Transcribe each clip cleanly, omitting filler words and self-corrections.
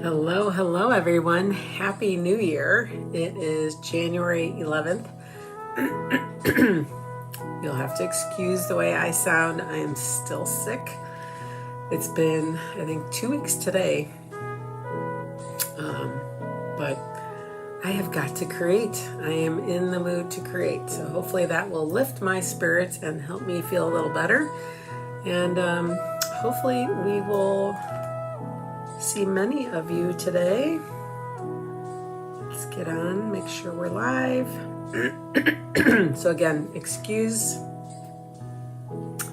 Hello, hello everyone. Happy New Year. It is January 11th. You'll have to excuse the way I sound. I am still sick. It's been, I think, 2 weeks today. But I have got to create. I am in the mood to create. So hopefully that will lift my spirits and help me feel a little better. And hopefully we will see many of you today. Let's get on, make sure we're live. So again, excuse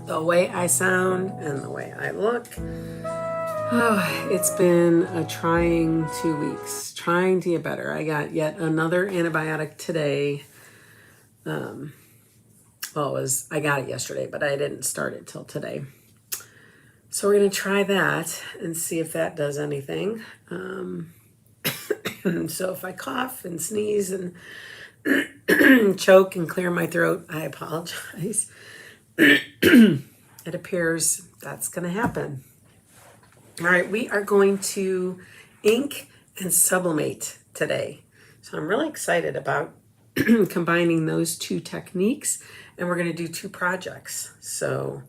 the way I sound and the way I look. Oh, it's been a trying 2 weeks, trying to get better. I got yet another antibiotic today. I got it yesterday, but I didn't start it till today. So we're going to try that and see if that does anything. So if I cough and sneeze and choke and clear my throat, I apologize. It appears that's going to happen. All right, we are going to ink and sublimate today. So I'm really excited about combining those two techniques, and we're going to do 2 projects. So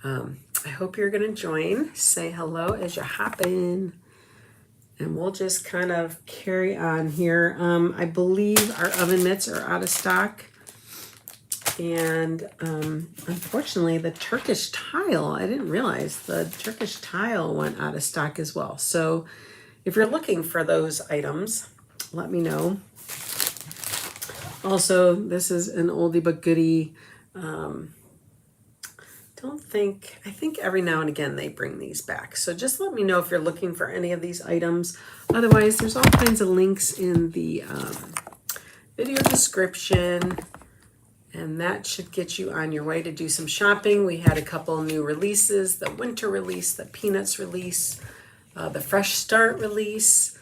I hope you're going to join. Say hello as you hop in, and we'll just kind of carry on here. I believe our oven mitts are out of stock, and unfortunately the Turkish tile, I didn't realize the Turkish tile went out of stock as well. So if you're looking for those items, let me know. Also, this is an oldie but goodie. I think every now and again they bring these back. So just let me know if you're looking for any of these items. Otherwise, there's all kinds of links in the video description, and that should get you on your way to do some shopping. We had a couple new releases, the winter release, the peanuts release, the fresh start release.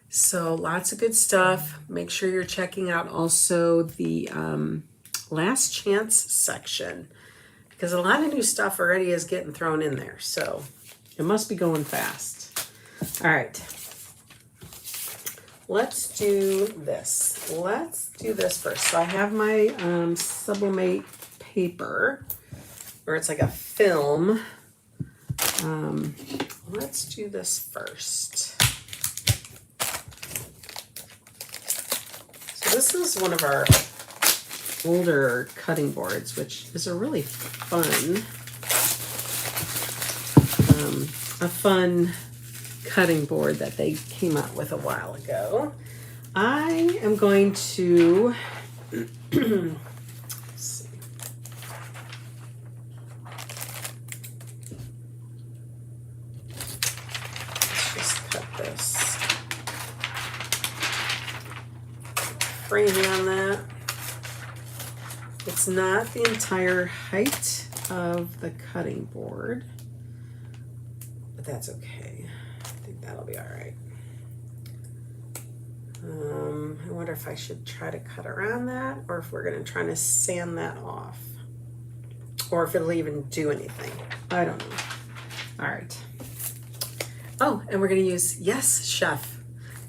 So lots of good stuff. Make sure you're checking out also the last chance section, because a lot of new stuff already is getting thrown in there. So it must be going fast. All right. Let's do this. Let's do this first. So I have my sublimate paper, where it's like a film. Let's do this first. So this is one of our older cutting boards, which is a really fun cutting board that they came out with a while ago. I am going to let's see. Let's just cut this framing on that. It's not the entire height of the cutting board, but that's okay. I think that'll be all right. I wonder if I should try to cut around that, or if we're going to try to sand that off, or if it'll even do anything. I don't know. All right. Oh, and we're going to use Yes Chef.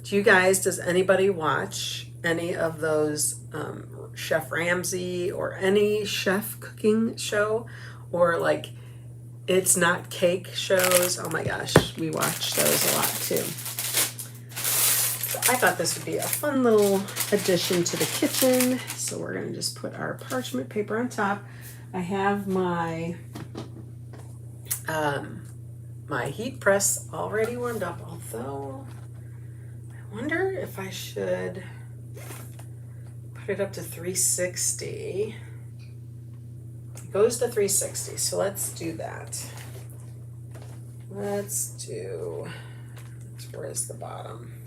Does anybody watch any of those Chef Ramsay or any chef cooking show, or like It's Not Cake shows? Oh my gosh, we watch those a lot too. So I thought this would be a fun little addition to the kitchen. So we're gonna just put our parchment paper on top. I have my my heat press already warmed up, although I wonder if I should put it up to 360. It goes to 360, so let's do that. Where's the bottom?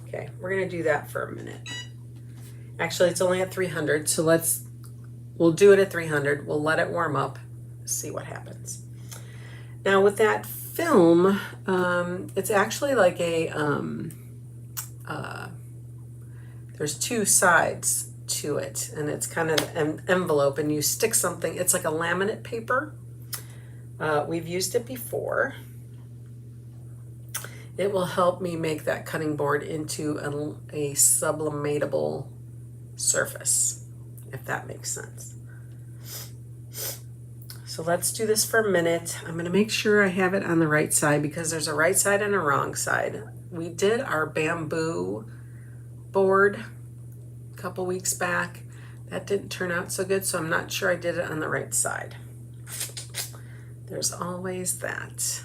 Okay, we're gonna do that for a minute. Actually, it's only at 300, so we'll do it at 300. We'll let it warm up, see what happens. Now with that film, it's actually like there's 2 sides to it, and it's kind of an envelope, and you stick something. It's like a laminate paper. We've used it before, it will help me make that cutting board into a sublimatable surface, if that makes sense. So let's do this for a minute. I'm going to make sure I have it on the right side because there's a right side and a wrong side. We did our bamboo board a couple weeks back. That didn't turn out so good, so I'm not sure I did it on the right side. There's always that.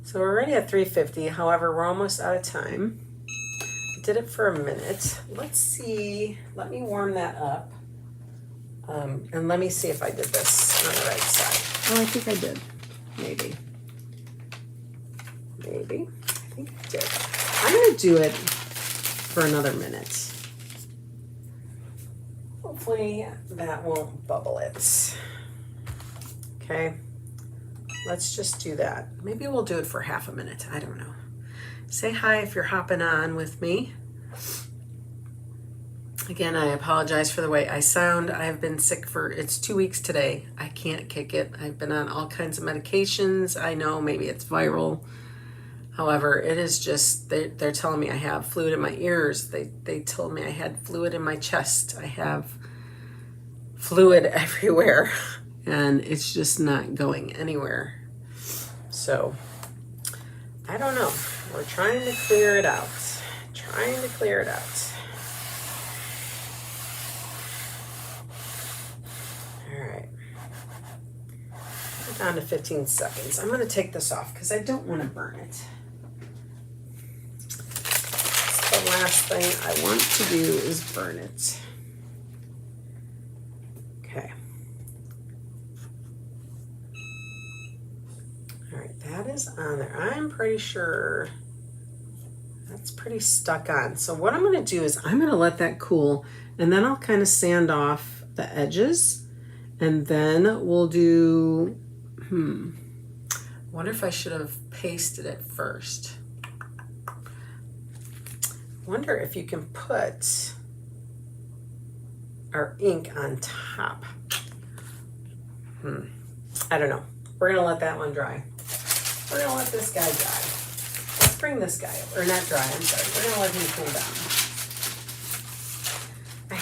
So we're already at 350. However, we're almost out of time. I did it for a minute. Let's see. Let me warm that up. And let me see if I did this on the right side. Oh, I think I did. Maybe. Maybe. I think I did. I'm going to do it for another minute. Hopefully that won't bubble it. Okay. Let's just do that. Maybe we'll do it for half a minute. I don't know. Say hi if you're hopping on with me. Again, I apologize for the way I sound. I have been sick it's 2 weeks today. I can't kick it. I've been on all kinds of medications. I know maybe it's viral. However, it is just, they're telling me I have fluid in my ears. They told me I had fluid in my chest. I have fluid everywhere and it's just not going anywhere. So, I don't know. We're trying to clear it out. Trying to clear it out. Down to 15 seconds. I'm going to take this off because I don't want to burn it. The last thing I want to do is burn it. Okay. All right, that is on there. I'm pretty sure that's pretty stuck on. So what I'm going to do is I'm going to let that cool, and then I'll kind of sand off the edges, and then we'll do wonder if I should have pasted it first. Wonder if you can put our ink on top. I don't know. We're gonna let that one dry. We're gonna let this guy dry. Let's bring this guy up, or not dry, I'm sorry. We're gonna let him cool down. I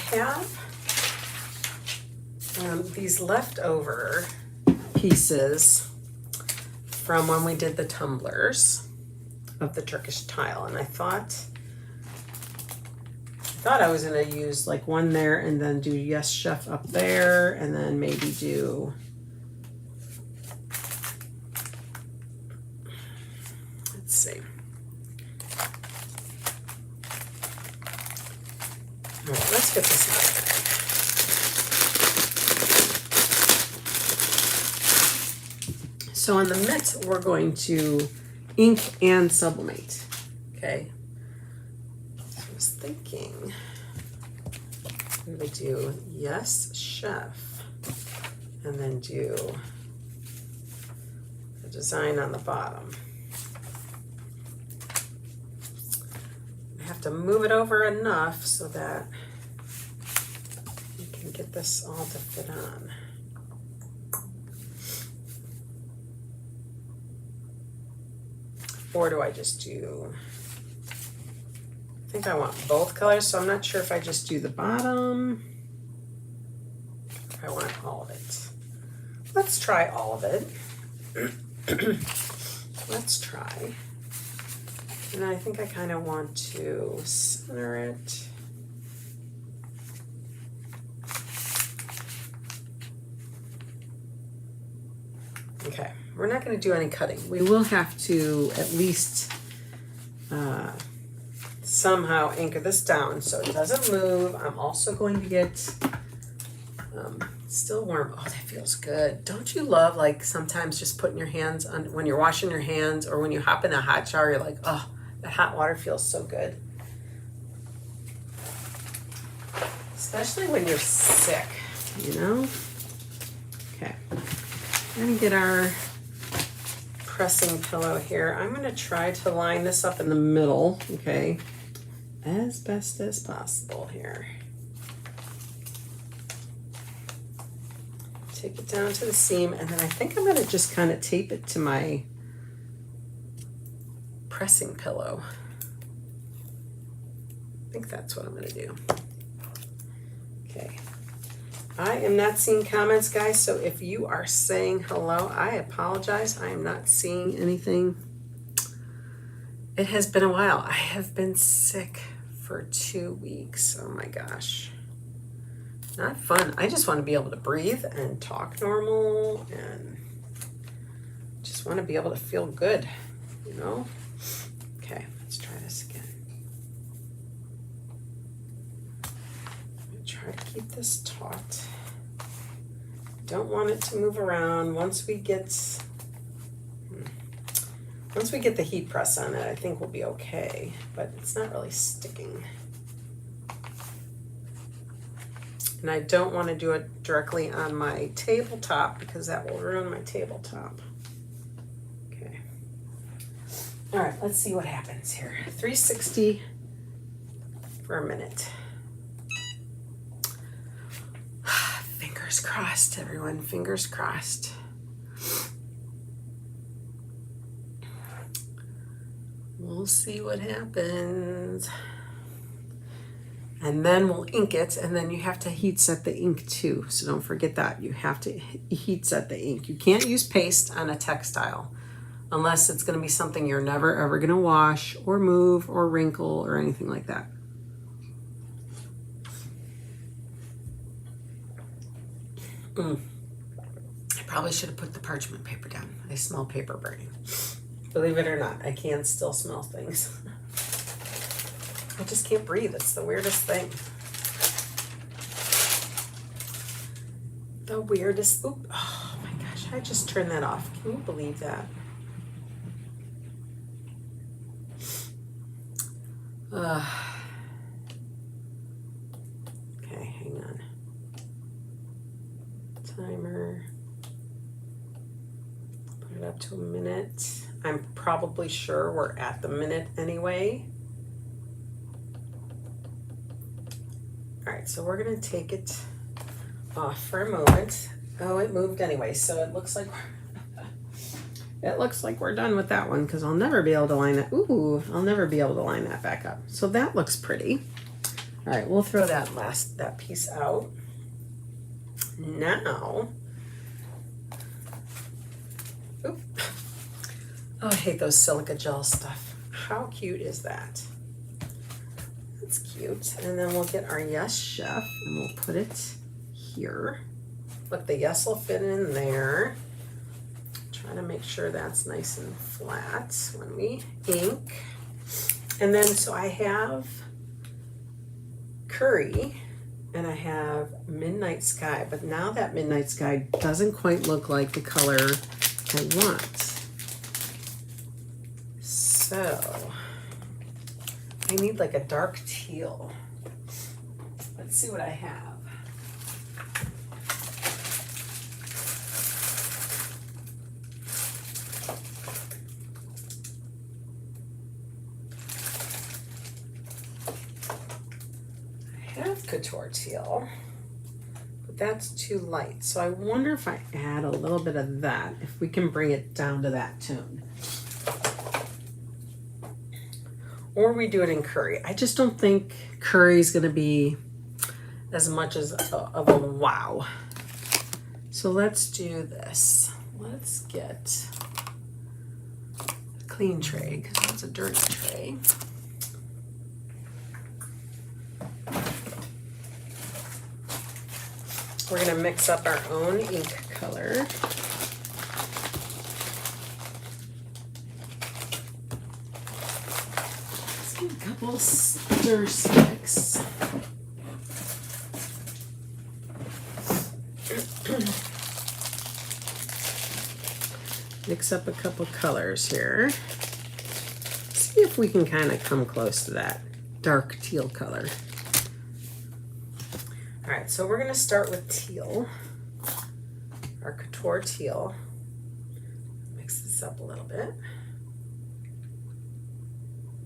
have these leftover pieces from when we did the tumblers of the Turkish tile, and I thought I was going to use like one there and then do Yes Chef up there, and then maybe do, let's see. All right, let's get this out. So on the mitt, we're going to ink and sublimate, okay? So I was thinking we would do Yes Chef and then do the design on the bottom. I have to move it over enough so that we can get this all to fit on. Or do I just do, I think I want both colors, so I'm not sure if I just do the bottom, if I want all of it. Let's try all of it. Let's try. And I think I kind of want to center it. Okay. We're not going to do any cutting. We will have to at least somehow anchor this down so it doesn't move. I'm also going to get still warm. Oh, that feels good. Don't you love, like, sometimes just putting your hands on, when you're washing your hands or when you hop in a hot shower, you're like, oh, the hot water feels so good. Especially when you're sick, you know? Okay. We're going to get our pressing pillow here. I'm going to try to line this up in the middle, okay, as best as possible here. Take it down to the seam, and then I think I'm going to just kind of tape it to my pressing pillow. I think that's what I'm going to do. Okay. I am not seeing comments, guys, so if you are saying hello, I apologize. I am not seeing anything. It has been a while. I have been sick for 2 weeks. Oh my gosh. Not fun. I just want to be able to breathe and talk normal and just want to be able to feel good, you know? Okay, let's try this again. I'm going to try to keep this taut. Don't want it to move around. Once we get the heat press on it, I think we'll be okay, but it's not really sticking. And I don't want to do it directly on my tabletop because that will ruin my tabletop. Okay. All right, let's see what happens here. 360 for a minute. Fingers crossed, everyone. Fingers crossed. We'll see what happens. And then we'll ink it, and then you have to heat set the ink too. So don't forget that. You have to heat set the ink. You can't use paste on a textile unless it's going to be something you're never ever going to wash or move or wrinkle or anything like that. I probably should have put the parchment paper down. I smell paper burning. Believe it or not, I can still smell things. I just can't breathe. It's the weirdest thing. The weirdest. Oop. Oh my gosh, I just turned that off. Can you believe that? Okay, hang on. Timer. Put it up to a minute. I'm probably sure we're at the minute anyway. All right, so we're gonna take it off for a moment. Oh, it moved anyway, so it looks like we're done with that one because I'll never be able to line that. Ooh, I'll never be able to line that back up. So that looks pretty. All right, we'll throw that piece out. Now, oop. Oh, I hate those silica gel stuff. How cute is that? That's cute. And then we'll get our Yes Chef and we'll put it here. Look, the Yes will fit in there. Trying to make sure that's nice and flat when we ink. And then, so I have Curry and I have Midnight Sky, but now that Midnight Sky doesn't quite look like the color I want. So I need like a dark teal. Let's see what I have. I have Couture teal, but that's too light. So I wonder if I add a little bit of that, if we can bring it down to that tone. Or we do it in Curry. I just don't think Curry is going to be as much as of a wow. So let's do this. Let's get a clean tray because that's a dirty tray. We're going to mix up our own ink color. A couple stir sticks. Mix up a couple colors here. See if we can kind of come close to that dark teal color. All right, so we're going to start with teal, our Couture teal. Mix this up a little bit.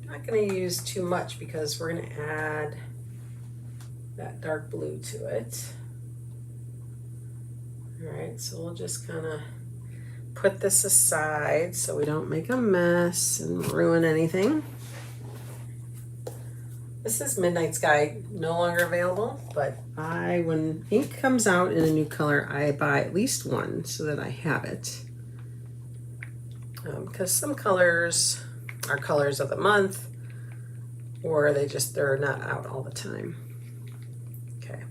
Not going to use too much because we're going to add that dark blue to it. All right, so we'll just kind of put this aside so we don't make a mess and ruin anything. This is Midnight Sky, no longer available, but when ink comes out in a new color, I buy at least one so that I have it. Because some colors are colors of the month, or they're not out all the time. Okay,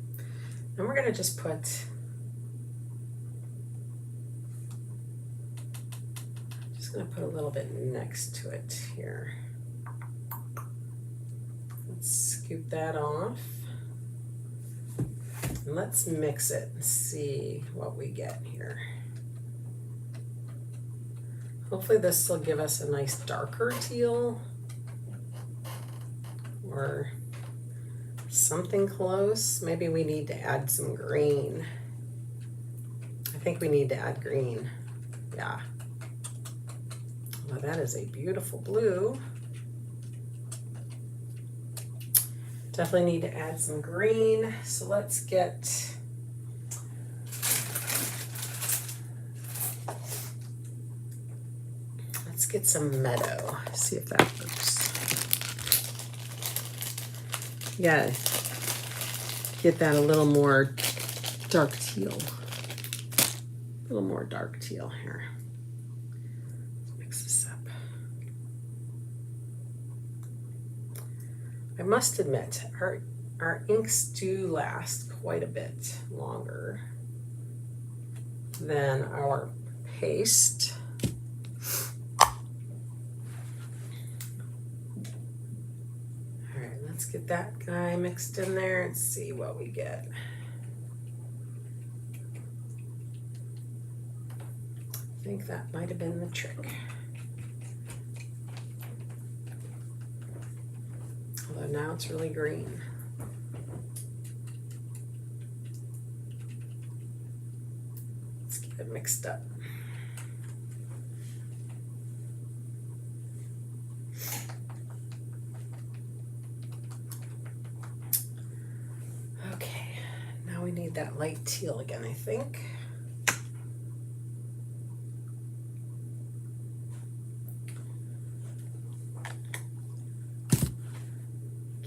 and we're gonna just put, gonna put a little bit next to it here. Let's scoop that off. And let's mix it and see what we get here. Hopefully this will give us a nice darker teal or something close. Maybe we need to add some green. I think we need to add green. Yeah. Well, that is a beautiful blue. Definitely need to add some green. So let's get some meadow. See if that works. Yeah, get that a little more dark teal. A little more dark teal here. Mix this up. I must admit, our inks do last quite a bit longer than our paste. All right, let's get that guy mixed in there and see what we get. I think that might have been the trick. Although now it's really green. Let's keep it mixed up. Okay, now we need that light teal again, I think.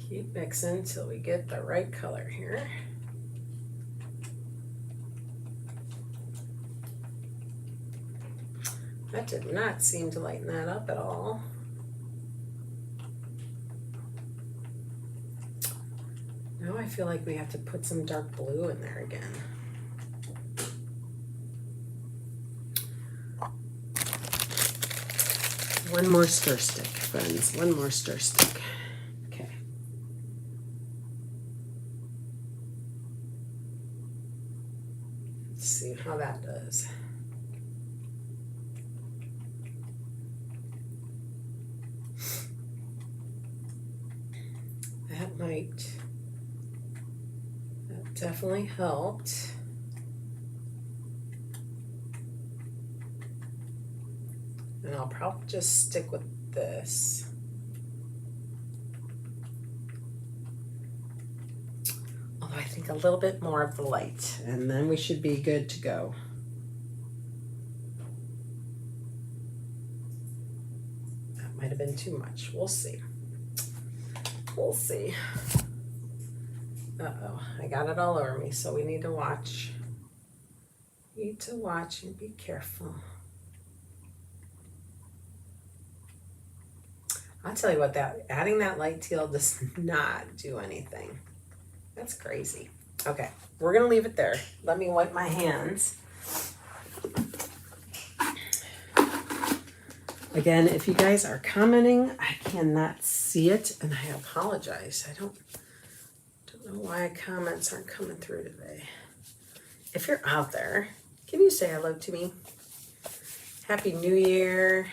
Keep mixing until we get the right color here. That did not seem to lighten that up at all. Now I feel like we have to put some dark blue in there again. One more stir stick, friends. One more stir stick. See how that does. That definitely helped. And I'll probably just stick with this. I think a little bit more of the light, and then we should be good to go. That might have been too much. We'll see. We'll see. Uh-oh, I got it all over me, so we need to watch. Need to watch and be careful. I'll tell you what, adding that light teal does not do anything. That's crazy. Okay, we're gonna leave it there. Let me wipe my hands. Again, if you guys are commenting, I cannot see it, and I apologize. I don't know why comments aren't coming through today. If you're out there, can you say hello to me? Happy New Year.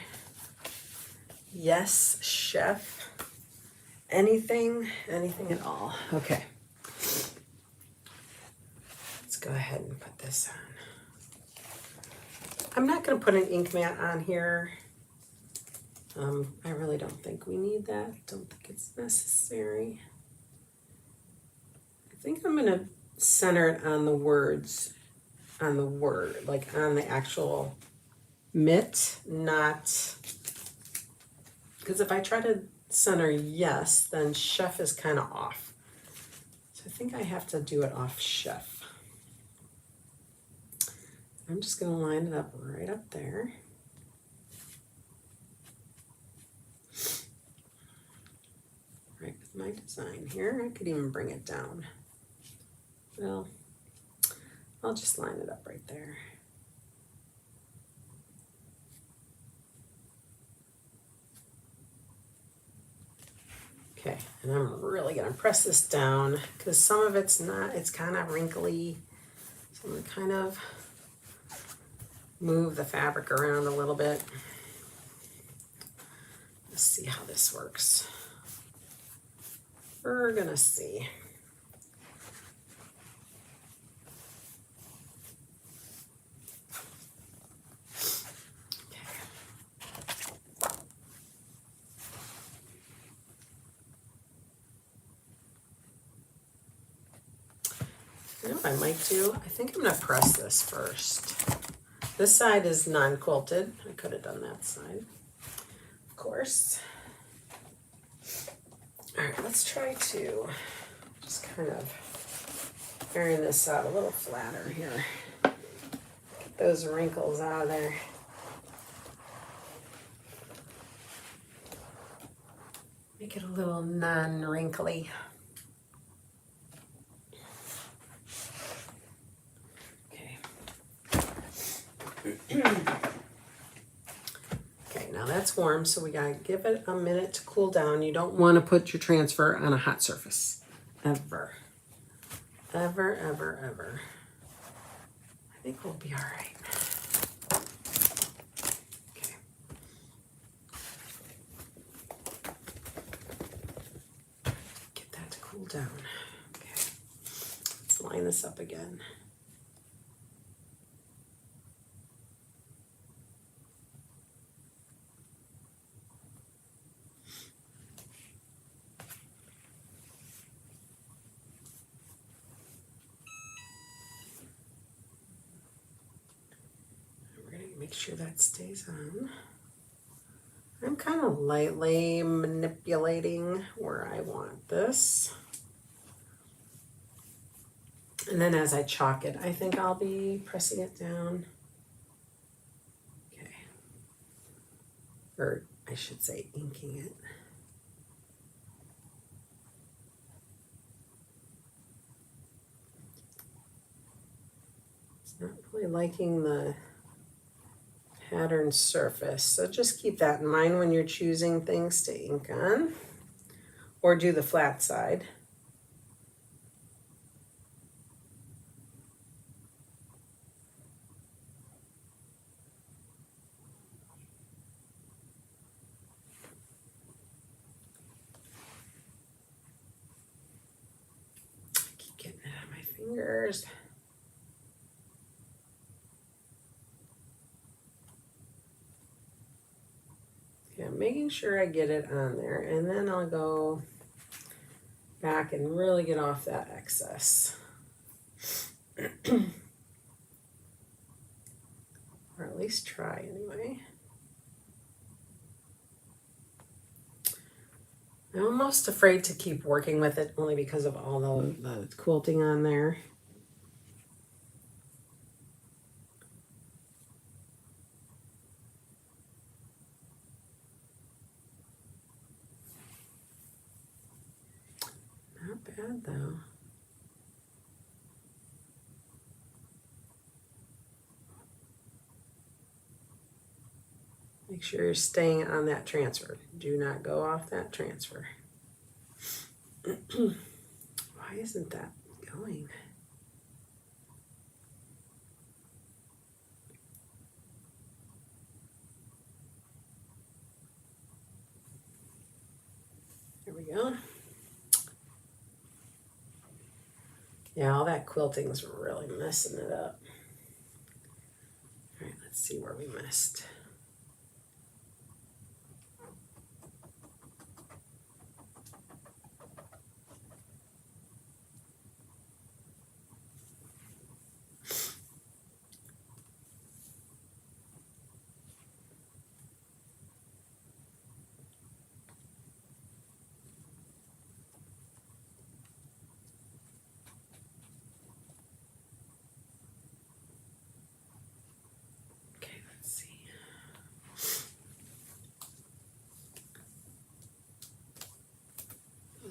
Yes, chef. Anything at all. Okay. Let's go ahead and put this on. I'm not going to put an ink mat on here. I really don't think we need that. Don't think it's necessary. I think I'm going to center it on the words, like on the actual mitt, not, because if I try to center yes, then chef is kind of off. So I think I have to do it off chef. I'm just going to line it up right up there. Right with my design here. I could even bring it down. Well, I'll just line it up right there. Okay, and I'm really gonna press this down because some of it's not, it's kind of wrinkly. So I'm gonna kind of move the fabric around a little bit. Let's see how this works. We're gonna see. You know what I might do? I think I'm gonna press this first. This side is non-quilted. I could have done that side, of course. All right, let's try to just kind of iron this out a little flatter here. Get those wrinkles out of there. Make it a little non-wrinkly. Okay, now that's warm, so we gotta give it a minute to cool down. You don't want to put your transfer on a hot surface, ever. Ever, ever, ever. I think we'll be all right. Okay. Get that to cool down. Okay, let's line this up again. Make sure that stays on. I'm kind of lightly manipulating where I want this. And then as I chalk it, I think I'll be pressing it down. Okay. Or I should say inking it. It's not really liking the pattern surface, so just keep that in mind when you're choosing things to ink on or do the flat side. I keep getting it on my fingers. Yeah, making sure I get it on there, and then I'll go back and really get off that excess. Or at least try anyway. I'm almost afraid to keep working with it only because of all the quilting on there. Not bad though. Make sure you're staying on that transfer. Do not go off that transfer. Why isn't that going? There we go. Yeah, all that quilting's really messing it up. All right, let's see where we missed.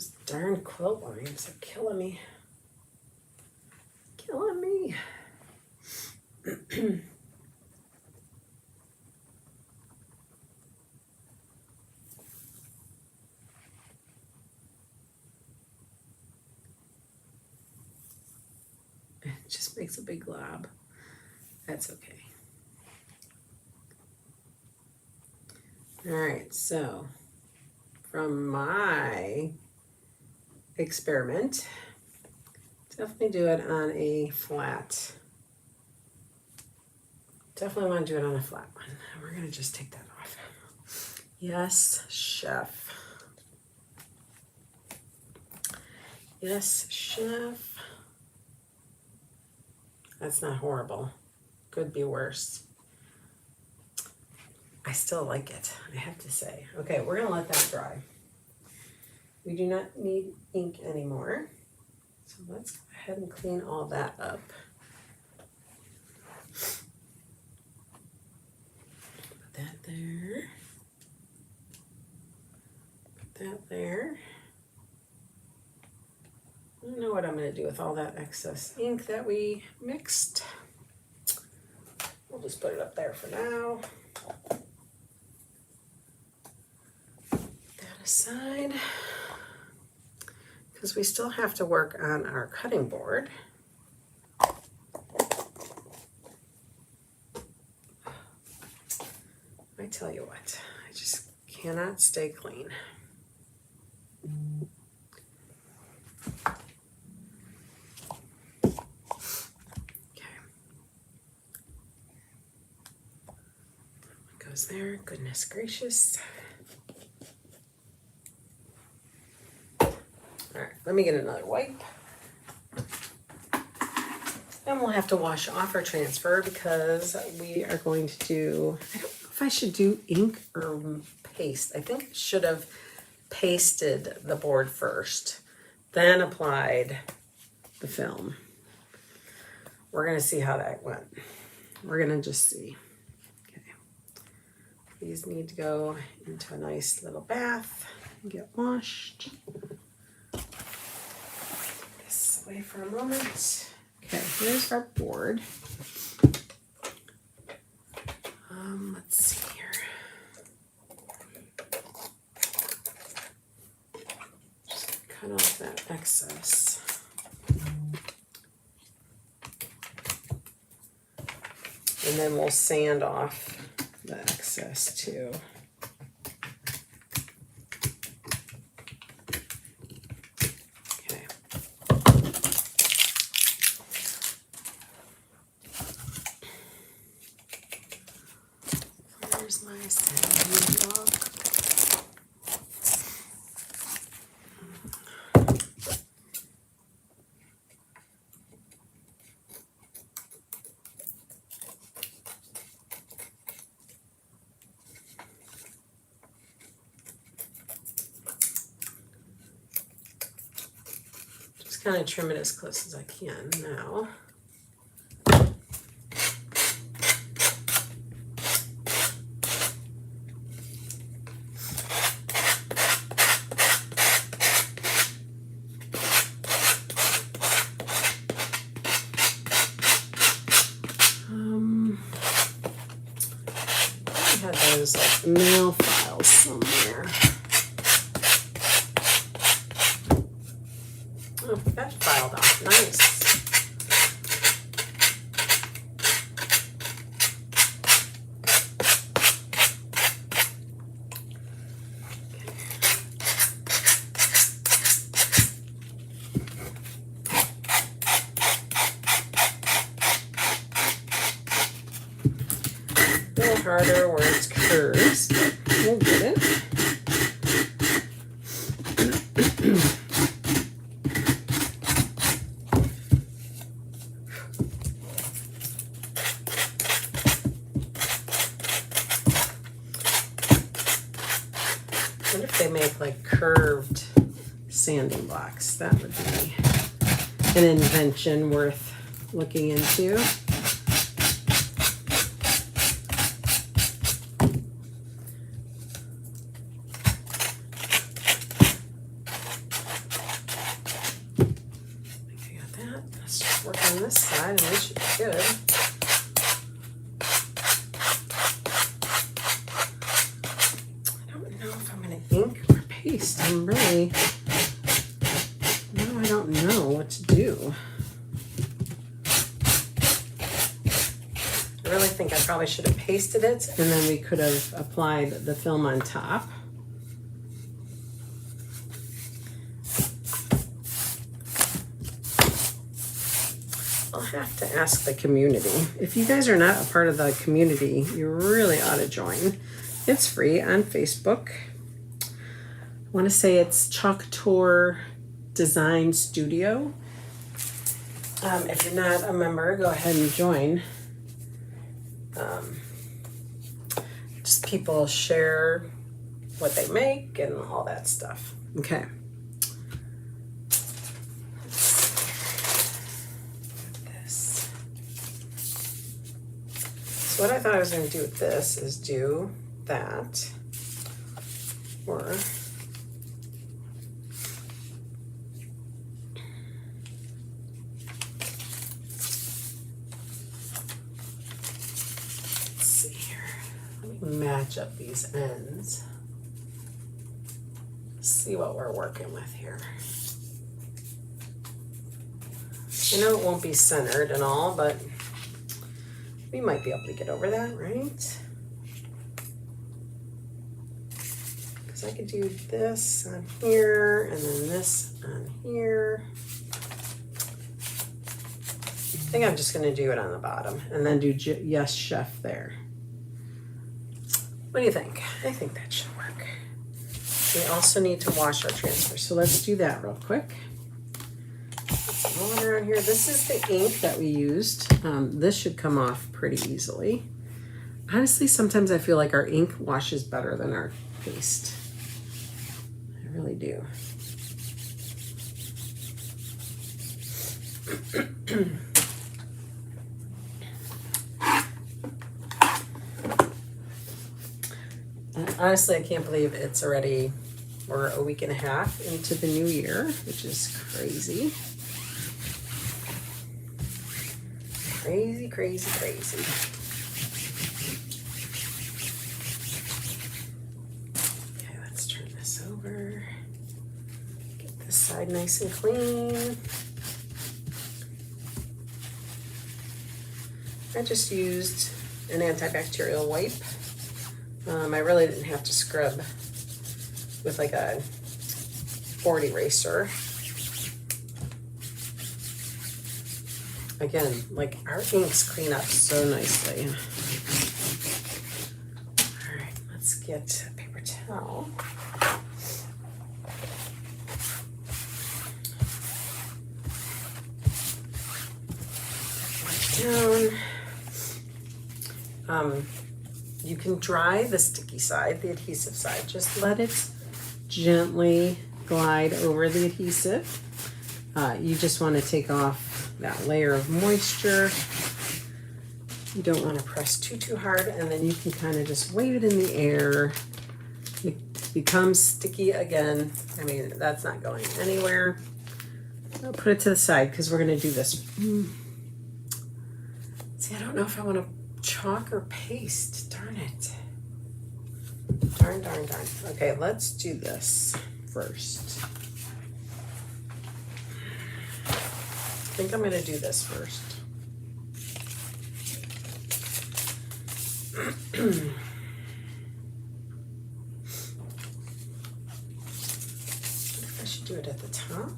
Those darn quilt lines are killing me. Killing me. It just makes a big glob. That's okay. All right, so from my experiment, definitely do it on a flat. Definitely want to do it on a flat one. We're going to just take that off. Yes, chef. Yes, chef. That's not horrible. Could be worse. I still like it, I have to say. Okay, we're going to let that dry. We do not need ink anymore. So let's go ahead and clean all that up. Put that there. Put that there. I don't know what I'm going to do with all that excess ink that we mixed. We'll just put it up there for now. That aside, because we still have to work on our cutting board. I tell you what, I just cannot stay clean. There, goodness gracious. All right, let me get another wipe. And we'll have to wash off our transfer because we are going to do, I don't know if I should do ink or paste. I think I should have pasted the board first, then applied the film. We're going to see how that went. We're going to just see. These need to go into a nice little bath and get washed. Put this away for a moment. Okay, here's our board. Let's see here. Just cut off that excess. And then we'll sand off the excess too. Okay. Where's my sanding block? Kind of trim it as close as I can now. I had those like mail files somewhere. Oh, that filed off. Nice. A little harder where it's curves, but we'll get it. I wonder if they make like curved sanding blocks. That would be an invention worth looking into. on this side, and this should be good. I don't know if I'm going to ink or paste. I don't know what to do. I really think I probably should have pasted it, and then we could have applied the film on top. I'll have to ask the community. If you guys are not a part of the community, you really ought to join. It's free on Facebook. I want to say it's Chalk Tour Design Studio. If you're not a member, go ahead and join. Just people share what they make and all that stuff. Okay. This. So what I thought I was going to do with this is do that, or match up these ends. See what we're working with here. I know it won't be centered and all, but we might be able to get over that, right? Because I could do this on here and then this on here. I think I'm just going to do it on the bottom and then do Yes Chef there. What do you think? I think that should work. We also need to wash our transfer, so let's do that real quick. Put some water on here. This is the ink that we used. This should come off pretty easily. Honestly, sometimes I feel like our ink washes better than our paste. I really do. Honestly, I can't believe it's already, we're a week and a half into the new year, which is crazy. Crazy, crazy, crazy. Okay, let's turn this over. Get this side nice and clean. I just used an antibacterial wipe. I really didn't have to scrub with like a board eraser. Again, like our inks clean up so nicely. All right, let's get a paper towel. Down. You can dry the sticky side, the adhesive side. Just let it gently glide over the adhesive. You just want to take off that layer of moisture. You don't want to press too hard, and then you can kind of just wave it in the air. It becomes sticky again. I mean, that's not going anywhere. I'll put it to the side because we're going to do this. See, I don't know if I want to chalk or paste. Darn it. Darn. Okay, let's do this first. I think I'm going to do this first. I should do it at the top.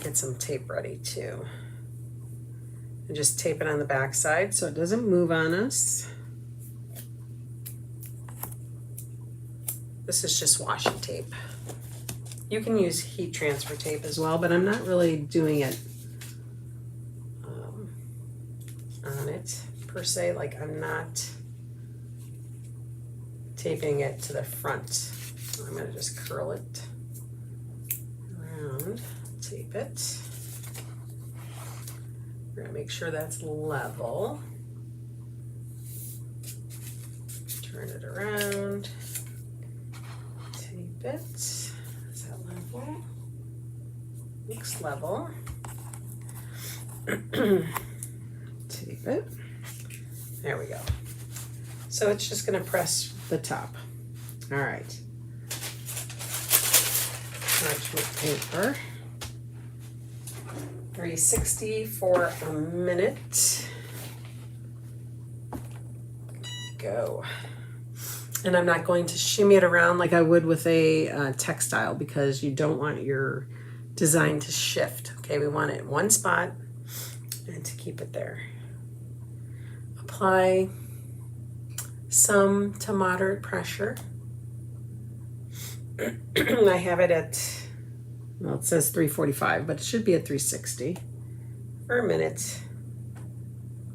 Get some tape ready too. And just tape it on the back side so it doesn't move on us. This is just washi tape. You can use heat transfer tape as well, but I'm not really doing it on it per se. Like I'm not taping it to the front. I'm gonna just curl it around. Tape it. We're going to make sure that's level. Turn it around. Tape it. That's how level. Looks level. Tape it. There we go. So it's just going to press the top. All right. Parchment paper. 360 for a minute. Go. And I'm not going to shimmy it around like I would with a textile, because you don't want your design to shift. Okay, we want it in one spot and to keep it there. Apply some to moderate pressure. I have it at, well, it says 345, but it should be at 360 for a minute.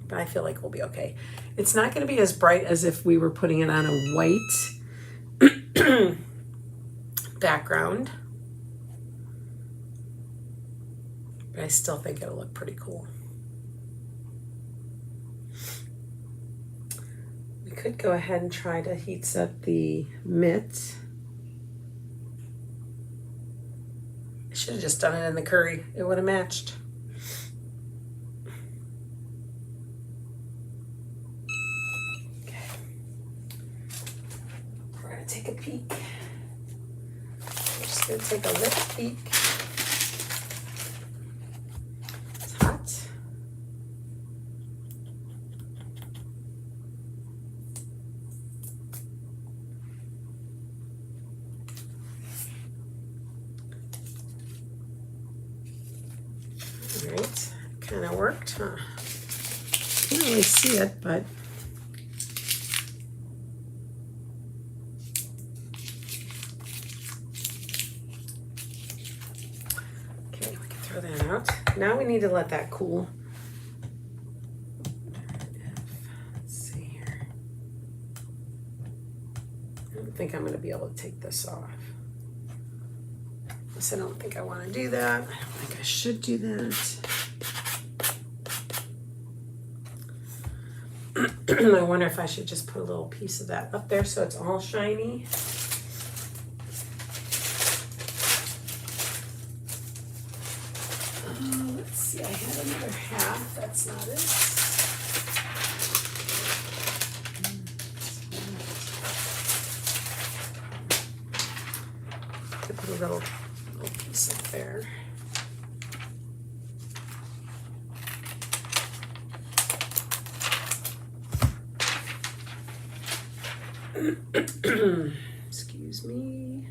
But I feel like we'll be okay. It's not going to be as bright as if we were putting it on a white background. But I still think it'll look pretty cool. We could go ahead and try to heat set the mitt. I should have just done it in the curry. It would have matched. Okay. We're going to take a peek. We're just going to take a little peek. It's hot. All right, kind of worked, huh? Can't really see it, but okay, we can throw that out. Now we need to let that cool. Let's see here. I don't think I'm going to be able to take this off. I don't think I want to do that. I don't think I should do that. I wonder if I should just put a little piece of that up there so it's all shiny. Let's see, I had another half. That's not it. To put a little piece up there. Excuse me.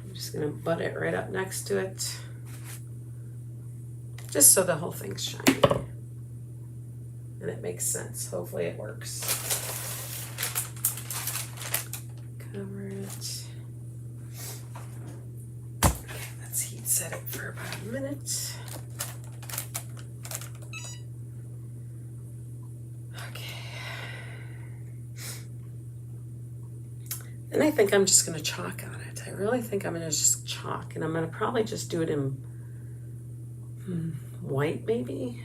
I'm just going to butt it right up next to it. Just so the whole thing's shiny. And it makes sense. Hopefully it works. Cover it. Okay, let's heat set it for about a minute. And I think I'm just going to chalk on it. I really think I'm going to just chalk. And I'm going to probably just do it in white, maybe.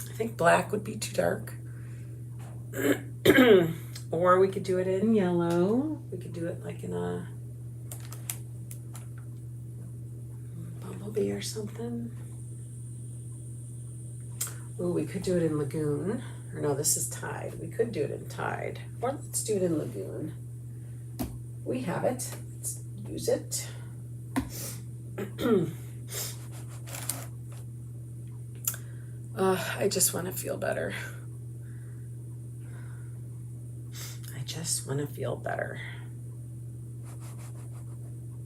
I think black would be too dark. Or we could do it in yellow. We could do it like in a bumblebee or something. Ooh, we could do it in lagoon. Or no, this is Tide. We could do it in Tide. Or let's do it in Lagoon. We have it. Let's use it. I just want to feel better. I just want to feel better.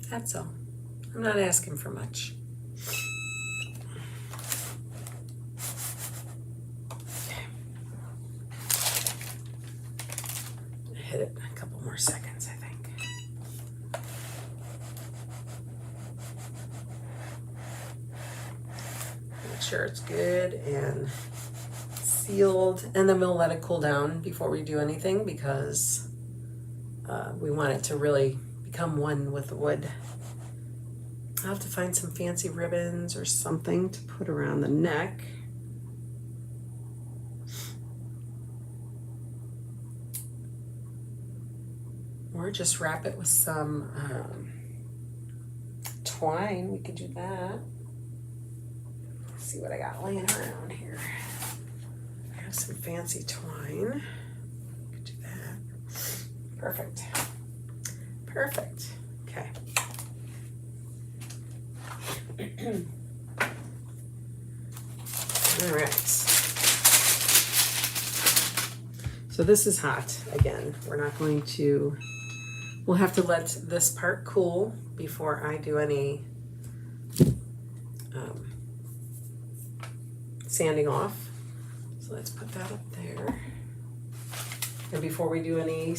That's all. I'm not asking for much. Hit it a couple more seconds, I think. Make sure it's good and sealed, and then we'll let it cool down before we do anything, because we want it to really become one with the wood. I'll have to find some fancy ribbons or something to put around the neck. or just wrap it with some twine. We could do that. Let's see what I got laying around here. I have some fancy twine. We could do that. Perfect. Perfect. Okay. All right. So this is hot. Again, we're not going to, we'll have to let this part cool before I do any sanding off. So let's put that up there. And before we do any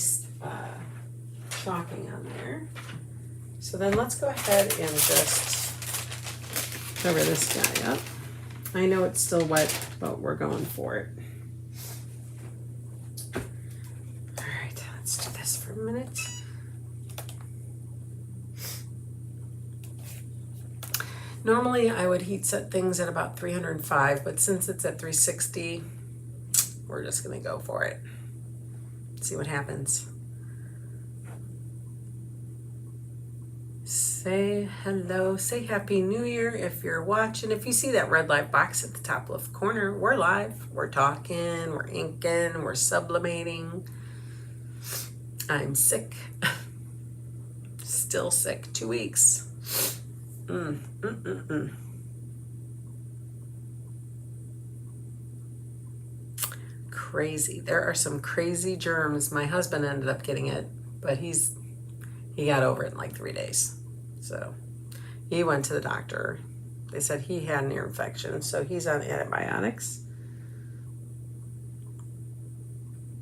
chalking on there. So then let's go ahead and just cover this guy up. I know it's still wet, but we're going for it. All right, let's do this for a minute. Normally I would heat set things at about 305, but since it's at 360, we're just gonna go for it. See what happens. Say hello, say Happy New Year if you're watching. If you see that red live box at the top left corner, we're live, we're talking, we're inking, we're sublimating. I'm sick, still sick, 2 weeks. Crazy. There are some crazy germs. My husband ended up getting it, but he got over it in like 3 days. So he went to the doctor. They said he had an ear infection, so he's on antibiotics.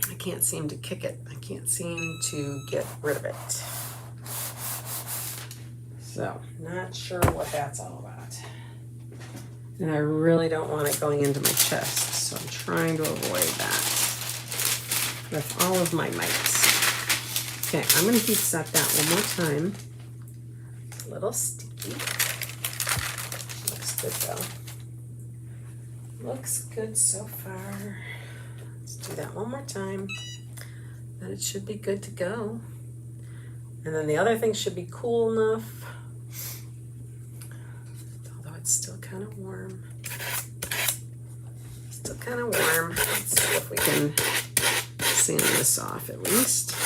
I can't seem to kick it. I can't seem to get rid of it. So, not sure what that's all about. And I really don't want it going into my chest, so I'm trying to avoid that with all of my mites. Okay, I'm going to heat set that one more time. It's a little sticky. Looks good though. Looks good so far. Let's do that one more time. Then it should be good to go. And then the other thing should be cool enough. Although it's still kind of warm. Still kind of warm. Let's see if we can sand this off at least.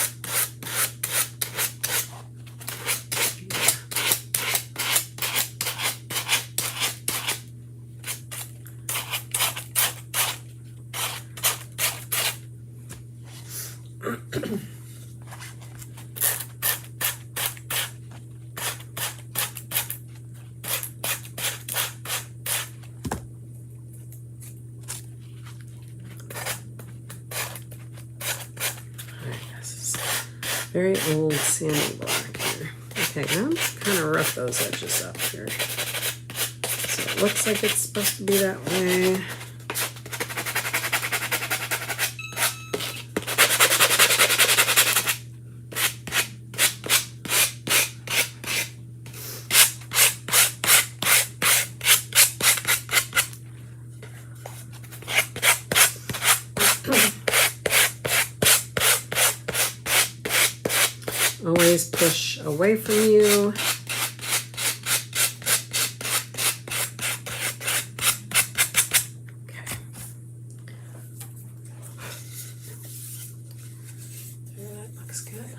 Very old sanding block here. Okay, now I'm kind of rough those edges up here. So it looks like it's supposed to be that way. Always push away from you. Okay. There, that looks good.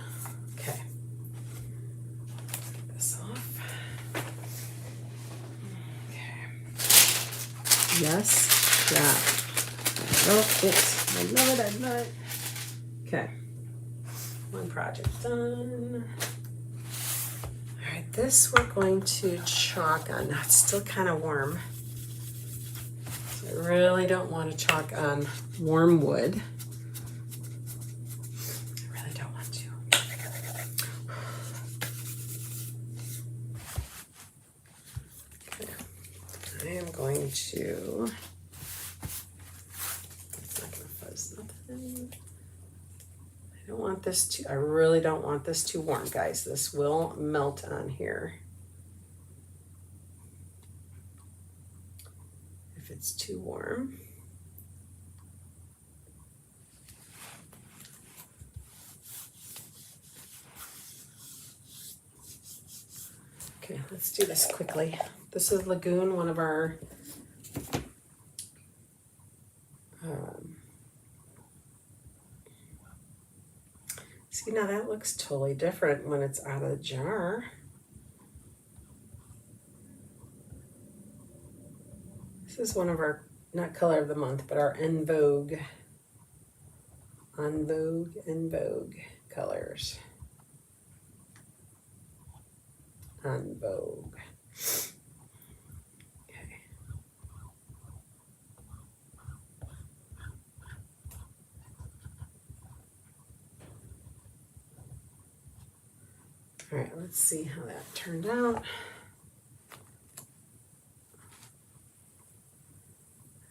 Okay. Get this off. Okay. Yes, yeah. I love it. I love it. I love it. Okay. One project done. All right, this we're going to chalk on. Now it's still kind of warm. So I really don't want to chalk on warm wood. I really don't want to. Okay. I am going to, it's not going to fuzz nothing. I don't want this too, I really don't want this too warm, guys. This will melt on here if it's too warm. let's do this quickly. This is Lagoon, one of our see, now that looks totally different when it's out of the jar. This is one of our, not color of the month, but our En Vogue colors. En Vogue. Okay. All right, let's see how that turned out.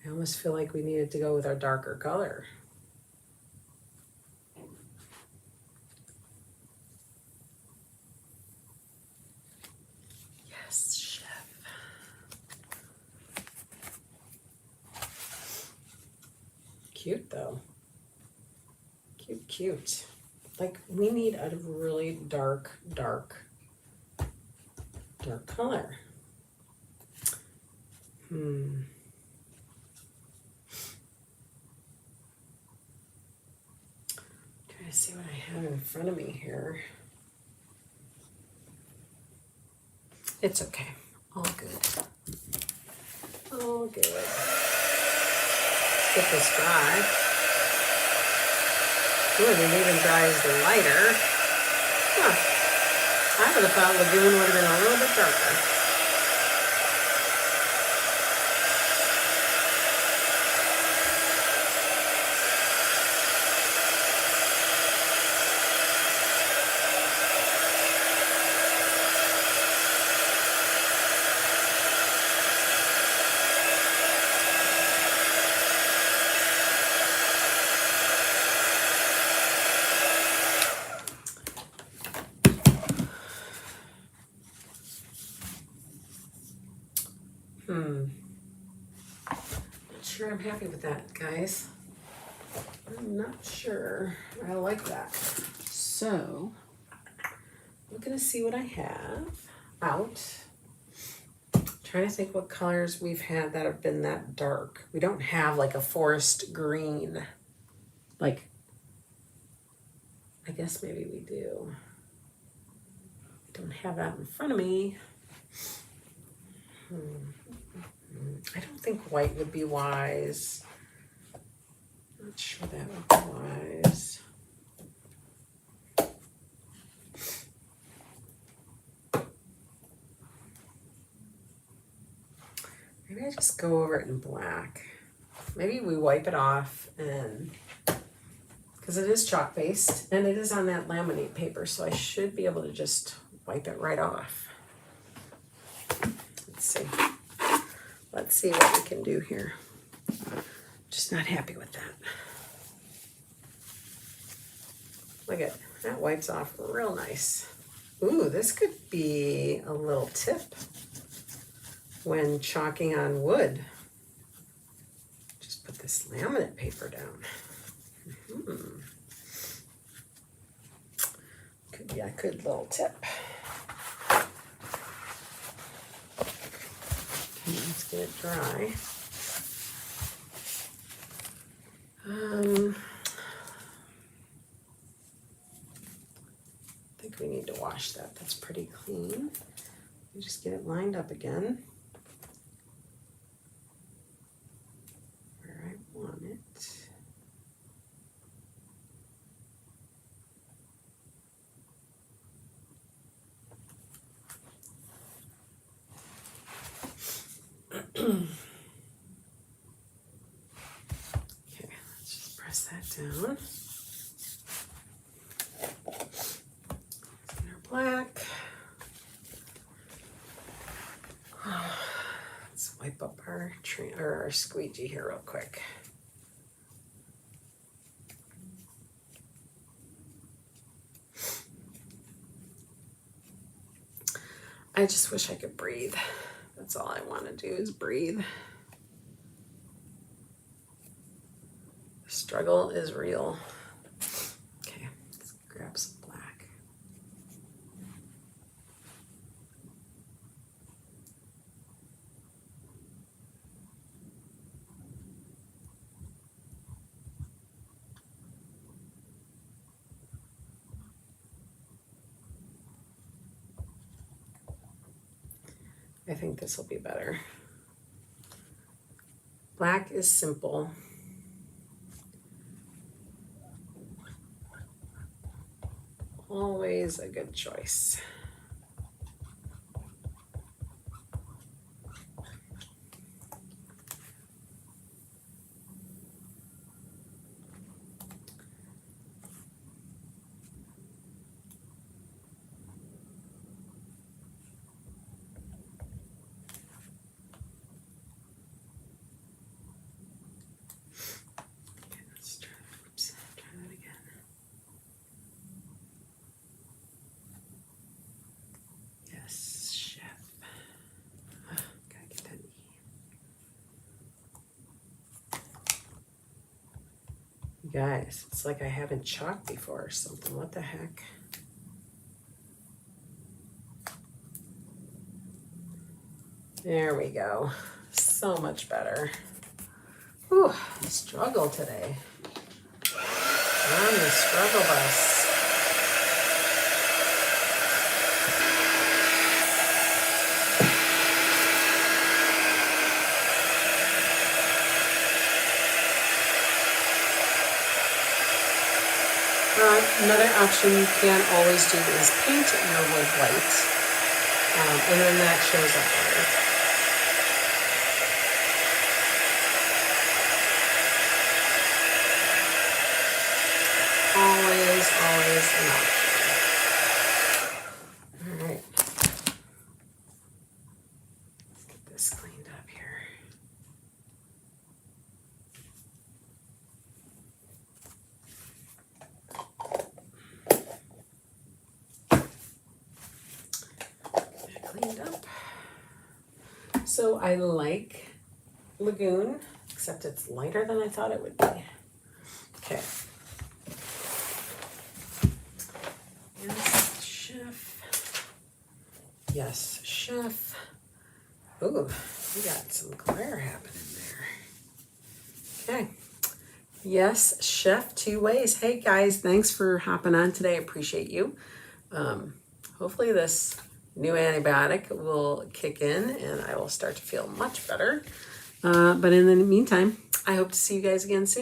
I almost feel like we needed to go with our darker color. Yes, chef. Cute though. Cute, cute. Like, we need a really dark color. Trying to see what I have in front of me here. It's okay. All good. All good. Let's get this dry. Ooh, it even dries lighter. Huh. I would have thought Lagoon would have been a little bit darker. Not sure I'm happy with that, guys. I'm not sure I like that. So, I'm gonna see what I have out. Trying to think what colors we've had that have been that dark. We don't have like a forest green. Like, I guess maybe we do. I don't have that in front of me. I don't think white would be wise. Not sure that would be wise. Maybe I just go over it in black. Maybe we wipe it off, and because it is chalk based and it is on that laminate paper, so I should be able to just wipe it right off. Let's see. Let's see what we can do here. Just not happy with that. Look at that, wipes off real nice. Ooh, this could be a little tip when chalking on wood. Just put this laminate paper down. Could be a good little tip. Let's get it dry. I think we need to wash that. That's pretty clean. We just get it lined up again where I want it. Okay, let's just press that down. Let's get our black. Let's wipe up our squeegee here real quick. I just wish I could breathe. That's all I want to do is breathe. The struggle is real. Okay, let's grab some black. I think this will be better. Black is simple. Always a good choice. Guys, it's like I haven't chalked before or something. What the heck? There we go. So much better. Whew, struggle today. On the struggle bus. Another option you can always do is paint your wood white, and then that shows up better. Always an option. All right. Let's get this cleaned up here. Cleaned up. So I like Lagoon, except it's lighter than I thought it would be. Okay. Yes, chef. Yes, chef. Ooh, we got some glare happening there. Okay. Yes, chef, 2 ways. Hey guys, thanks for hopping on today. I appreciate you. Hopefully this new antibiotic will kick in and I will start to feel much better. But in the meantime, I hope to see you guys again soon.